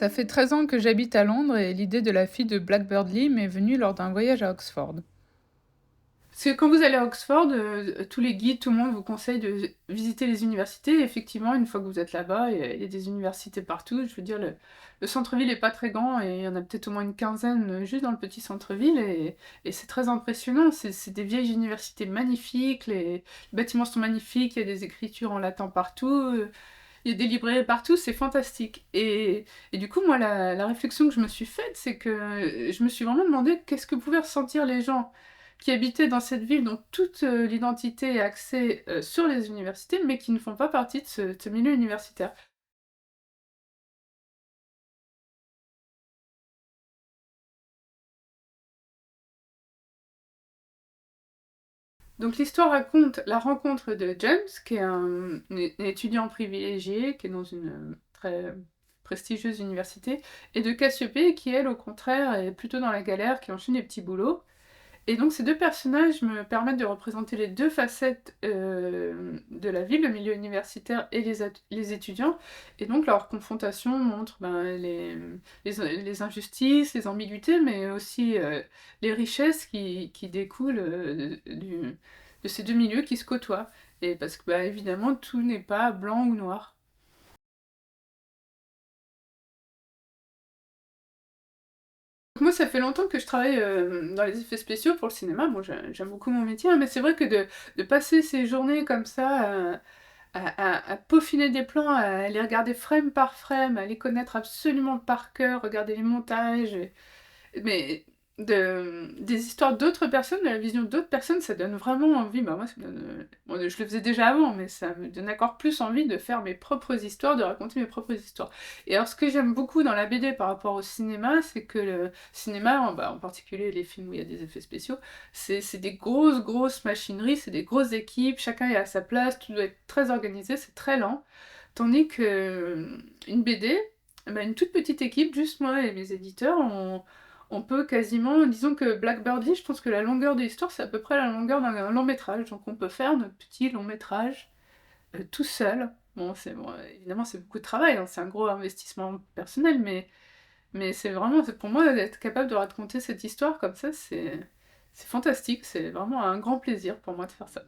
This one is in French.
Ça fait 13 ans que j'habite à Londres et l'idée de la fille de Blackbird Lee m'est venue lors d'un voyage à Oxford. Parce que quand vous allez à Oxford, tous les guides, tout le monde vous conseille de visiter les universités. Et effectivement, une fois que vous êtes là-bas, il y a des universités partout. Je veux dire, le centre-ville n'est pas très grand et il y en a peut-être au moins une quinzaine juste dans le petit centre-ville. Et c'est très impressionnant. C'est des vieilles universités magnifiques. Les bâtiments sont magnifiques. Il y a des écritures en latin partout. Il y a des librairies partout, c'est fantastique. Et du coup, moi, la réflexion que je me suis faite, c'est que je me suis vraiment demandé qu'est-ce que pouvaient ressentir les gens qui habitaient dans cette ville dont toute l'identité est axée sur les universités, mais qui ne font pas partie de ce milieu universitaire. Donc l'histoire raconte la rencontre de James, qui est un étudiant privilégié, qui est dans une très prestigieuse université, et de Cassiopée, qui elle, au contraire, est plutôt dans la galère, qui enchaîne les petits boulots. Et donc ces deux personnages me permettent de représenter les deux facettes de la ville, le milieu universitaire et les étudiants. Et donc leur confrontation montre les injustices, les ambiguïtés, mais aussi les richesses qui découlent de ces deux milieux qui se côtoient. Et parce que bah, évidemment, tout n'est pas blanc ou noir. Moi, ça fait longtemps que je travaille dans les effets spéciaux pour le cinéma. Bon, j'aime beaucoup mon métier, hein, mais c'est vrai que de passer ces journées comme ça à peaufiner des plans, à les regarder frame par frame, à les connaître absolument par cœur, regarder les montages, mais des histoires d'autres personnes, de la vision d'autres personnes, ça donne vraiment envie. Bah moi, ça me donne, bon, je le faisais déjà avant, mais ça me donne encore plus envie de faire mes propres histoires, de raconter mes propres histoires. Et alors, ce que j'aime beaucoup dans la BD par rapport au cinéma, c'est que le cinéma, en particulier les films où il y a des effets spéciaux, c'est des grosses machineries, c'est des grosses équipes, chacun est à sa place, tout doit être très organisé, c'est très lent. Tandis que une BD, bah, une toute petite équipe, juste moi et mes éditeurs, on peut quasiment, disons que Blackbirdie, je pense que la longueur de l'histoire, c'est à peu près la longueur d'un long métrage. Donc on peut faire notre petit long métrage tout seul. Bon, évidemment, c'est beaucoup de travail, hein, c'est un gros investissement personnel, mais c'est vraiment, pour moi, d'être capable de raconter cette histoire comme ça, c'est fantastique. C'est vraiment un grand plaisir pour moi de faire ça.